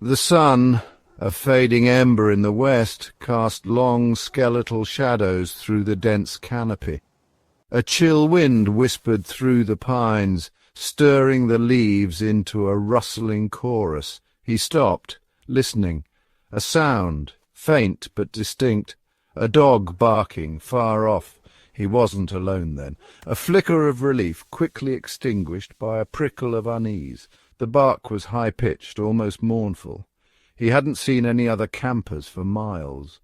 The sun, a fading ember in the west, cast long skeletal shadows through the dense canopy. A chill wind whispered through the pines, stirring the leaves into a rustling chorus. He stopped, listening. A sound, faint but distinct. A dog barking, far off. He wasn't alone then. A flicker of relief quickly extinguished by a prickle of unease. The bark was high-pitched, almost mournful. He hadn't seen any other campers for miles.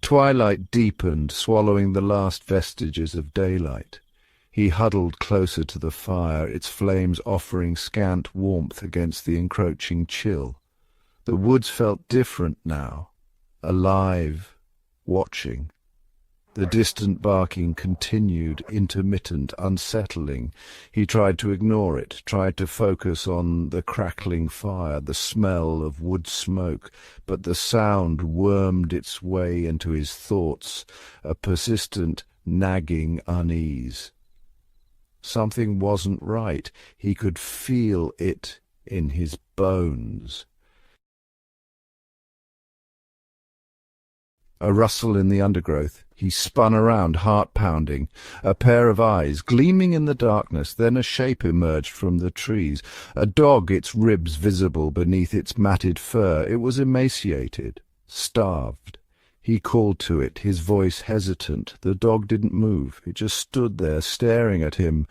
Twilight deepened, swallowing the last vestiges of daylight. He huddled closer to the fire, its flames offering scant warmth against the encroaching chill. The woods felt different now, alive, watching. The distant barking continued, intermittent, unsettling. He tried to ignore it, tried to focus on the crackling fire, the smell of wood smoke, but the sound wormed its way into his thoughts, a persistent, nagging unease. Something wasn't right. He could feel it in his bones. A rustle in the undergrowth. He spun around, heart-pounding. A pair of eyes, gleaming in the darkness, then a shape emerged from the trees. A dog, its ribs visible beneath its matted fur. It was emaciated, starved. He called to it, his voice hesitant. The dog didn't move. It just stood there, staring at him,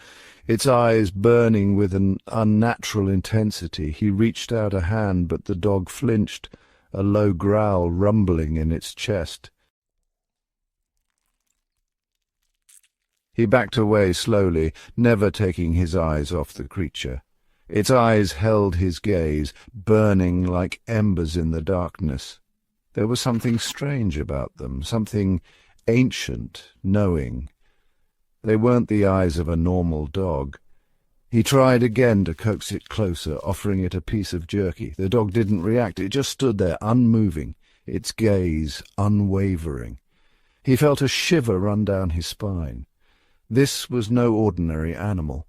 its eyes burning with an unnatural intensity. He reached out a hand, but the dog flinched, a low growl rumbling in its chest. He backed away slowly, never taking his eyes off the creature. Its eyes held his gaze, burning like embers in the darkness. There was something strange about them, something ancient, knowing. They weren't the eyes of a normal dog. He tried again to coax it closer, offering it a piece of jerky. The dog didn't react. It just stood there, unmoving, its gaze unwavering. He felt a shiver run down his spine. This was no ordinary animal.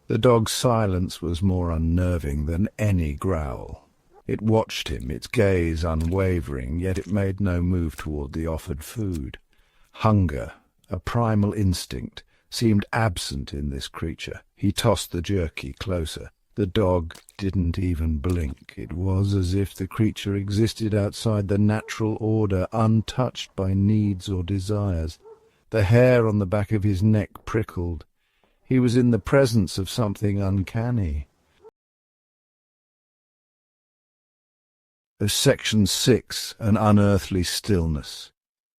The dog's silence was more unnerving than any growl. It watched him, its gaze unwavering, yet it made no move toward the offered food. Hunger, a primal instinct, seemed absent in this creature. He tossed the jerky closer. The dog didn't even blink. It was as if the creature existed outside the natural order, untouched by needs or desires. The hair on the back of his neck prickled. He was in the presence of something uncanny. Section 6, an unearthly stillness.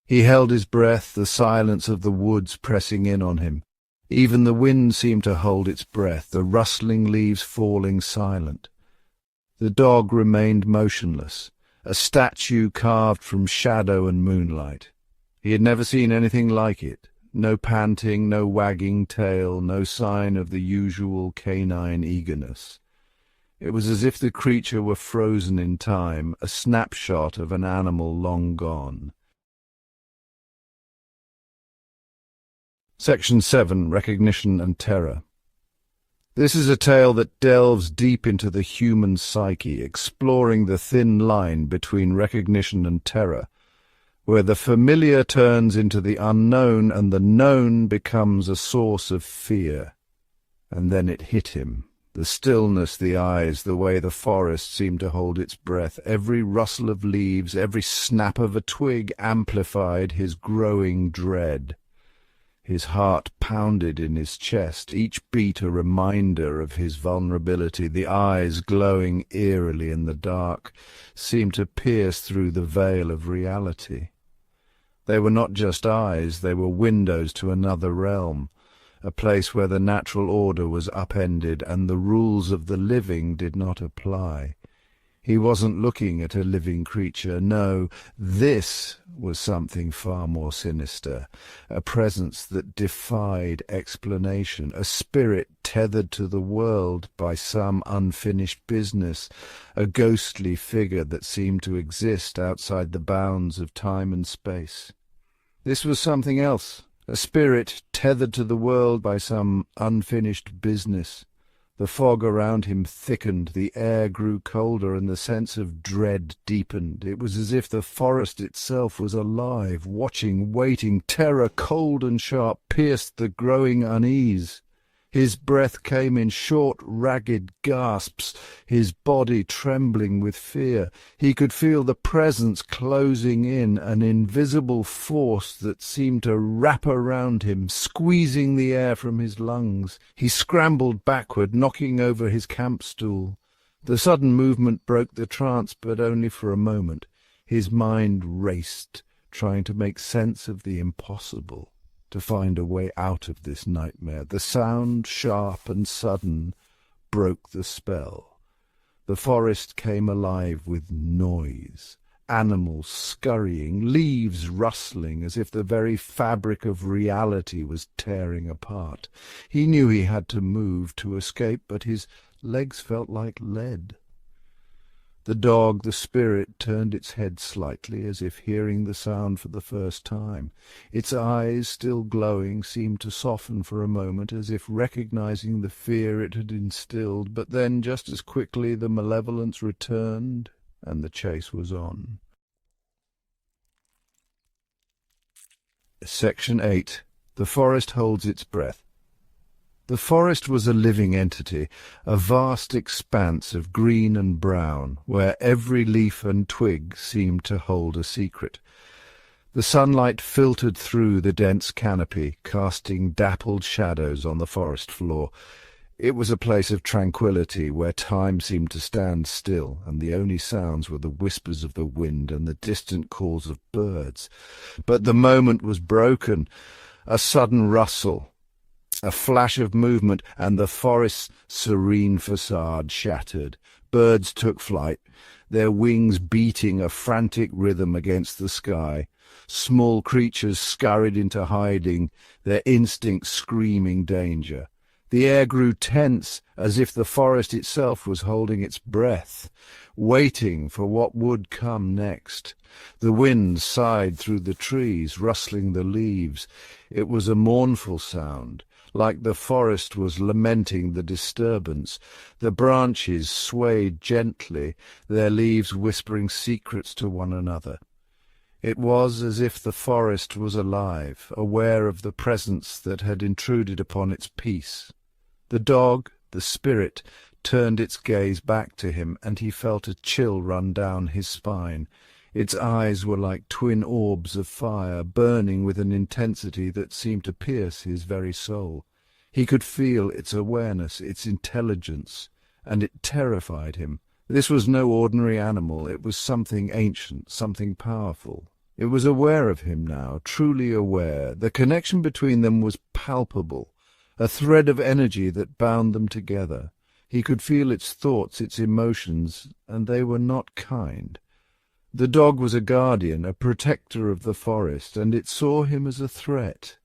He held his breath, the silence of the woods pressing in on him. Even the wind seemed to hold its breath, the rustling leaves falling silent. The dog remained motionless, a statue carved from shadow and moonlight. He had never seen anything like it. No panting, no wagging tail, no sign of the usual canine eagerness. It was as if the creature were frozen in time, a snapshot of an animal long gone. Section 7, Recognition and Terror. This is a tale that delves deep into the human psyche, exploring the thin line between recognition and terror, where the familiar turns into the unknown and the known becomes a source of fear. And then it hit him. The stillness, the eyes, the way the forest seemed to hold its breath, every rustle of leaves, every snap of a twig amplified his growing dread. His heart pounded in his chest, each beat a reminder of his vulnerability. The eyes, glowing eerily in the dark, seemed to pierce through the veil of reality. They were not just eyes, they were windows to another realm, a place where the natural order was upended and the rules of the living did not apply. He wasn't looking at a living creature. No, this was something far more sinister, a presence that defied explanation, a spirit tethered to the world by some unfinished business, a ghostly figure that seemed to exist outside the bounds of time and space. This was something else, a spirit tethered to the world by some unfinished business. The fog around him thickened, the air grew colder, and the sense of dread deepened. It was as if the forest itself was alive, watching, waiting. Terror, cold and sharp, pierced the growing unease. His breath came in short, ragged gasps, his body trembling with fear. He could feel the presence closing in, an invisible force that seemed to wrap around him, squeezing the air from his lungs. He scrambled backward, knocking over his camp stool. The sudden movement broke the trance, but only for a moment. His mind raced, trying to make sense of the impossible, to find a way out of this nightmare. The sound, sharp and sudden, broke the spell. The forest came alive with noise, animals scurrying, leaves rustling, as if the very fabric of reality was tearing apart. He knew he had to move to escape, but his legs felt like lead. The dog, the spirit, turned its head slightly, as if hearing the sound for the first time. Its eyes, still glowing, seemed to soften for a moment, as if recognizing the fear it had instilled, but then, just as quickly, the malevolence returned, and the chase was on. Section 8. The forest holds its breath. The forest was a living entity, a vast expanse of green and brown, where every leaf and twig seemed to hold a secret. The sunlight filtered through the dense canopy, casting dappled shadows on the forest floor. It was a place of tranquillity, where time seemed to stand still, and the only sounds were the whispers of the wind and the distant calls of birds. But the moment was broken. A sudden rustle, a flash of movement, and the forest's serene facade shattered. Birds took flight, their wings beating a frantic rhythm against the sky. Small creatures scurried into hiding, their instincts screaming danger. The air grew tense, as if the forest itself was holding its breath, waiting for what would come next. The wind sighed through the trees, rustling the leaves. It was a mournful sound, like the forest was lamenting the disturbance. The branches swayed gently, their leaves whispering secrets to one another. It was as if the forest was alive, aware of the presence that had intruded upon its peace. The dog, the spirit, turned its gaze back to him, and he felt a chill run down his spine. Its eyes were like twin orbs of fire, burning with an intensity that seemed to pierce his very soul. He could feel its awareness, its intelligence, and it terrified him. This was no ordinary animal. It was something ancient, something powerful. It was aware of him now, truly aware. The connection between them was palpable, a thread of energy that bound them together. He could feel its thoughts, its emotions, and they were not kind. The dog was a guardian, a protector of the forest, and it saw him as a threat.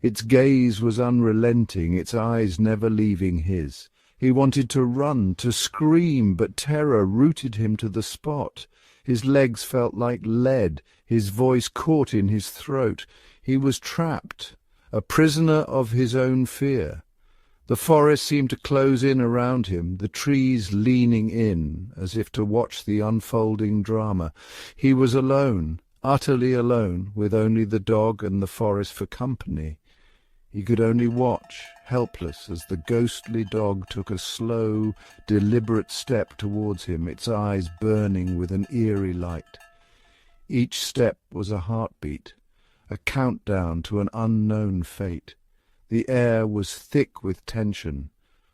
Its gaze was unrelenting, its eyes never leaving his. He wanted to run, to scream, but terror rooted him to the spot. His legs felt like lead, his voice caught in his throat. He was trapped, a prisoner of his own fear. The forest seemed to close in around him, the trees leaning in, as if to watch the unfolding drama. He was alone, utterly alone, with only the dog and the forest for company. He could only watch, helpless, as the ghostly dog took a slow, deliberate step towards him, its eyes burning with an eerie light. Each step was a heartbeat, a countdown to an unknown fate. The air was thick with tension,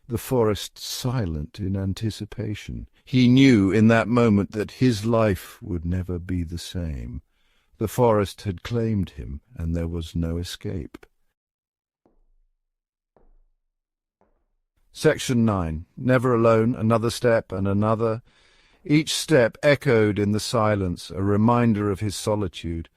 the forest silent in anticipation. He knew in that moment that his life would never be the same. The forest had claimed him, and there was no escape. Section 9. Never alone, another step and another. Each step echoed in the silence, a reminder of his solitude.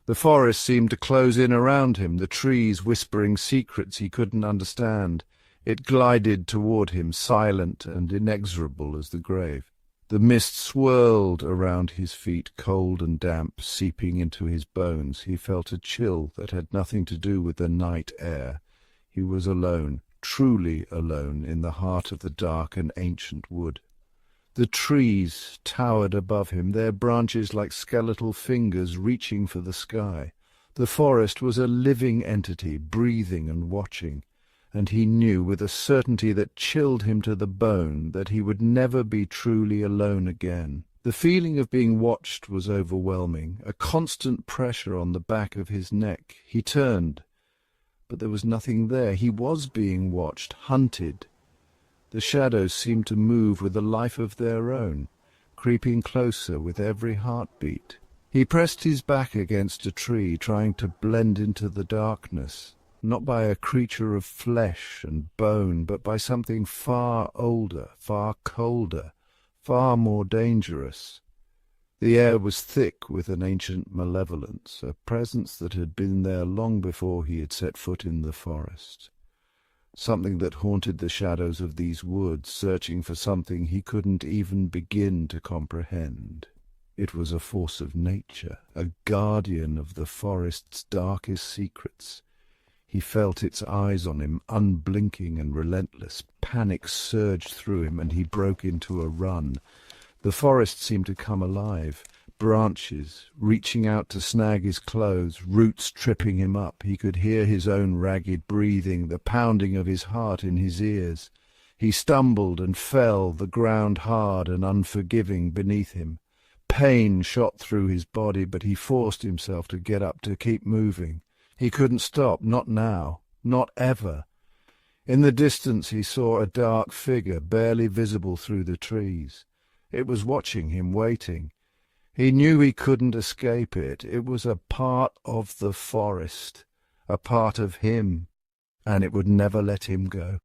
The forest seemed to close in around him, the trees whispering secrets he couldn't understand. It glided toward him, silent and inexorable as the grave. The mist swirled around his feet, cold and damp, seeping into his bones. He felt a chill that had nothing to do with the night air. He was alone, truly alone, in the heart of the dark and ancient wood. The trees towered above him, their branches like skeletal fingers reaching for the sky. The forest was a living entity, breathing and watching, and he knew with a certainty that chilled him to the bone that he would never be truly alone again. The feeling of being watched was overwhelming, a constant pressure on the back of his neck. He turned, but there was nothing there. He was being watched, hunted. The shadows seemed to move with a life of their own, creeping closer with every heartbeat. He pressed his back against a tree, trying to blend into the darkness, not by a creature of flesh and bone, but by something far older, far colder, far more dangerous. The air was thick with an ancient malevolence, a presence that had been there long before he had set foot in the forest. Something that haunted the shadows of these woods, searching for something he couldn't even begin to comprehend. It was a force of nature, a guardian of the forest's darkest secrets. He felt its eyes on him, unblinking and relentless. Panic surged through him, and he broke into a run. The forest seemed to come alive. Branches reaching out to snag his clothes, roots tripping him up. He could hear his own ragged breathing, the pounding of his heart in his ears. He stumbled and fell, the ground hard and unforgiving beneath him. Pain shot through his body, but he forced himself to get up, to keep moving. He couldn't stop, not now, not ever. In the distance he saw a dark figure, barely visible through the trees. It was watching him, waiting. He knew he couldn't escape it. It was a part of the forest, a part of him, and it would never let him go.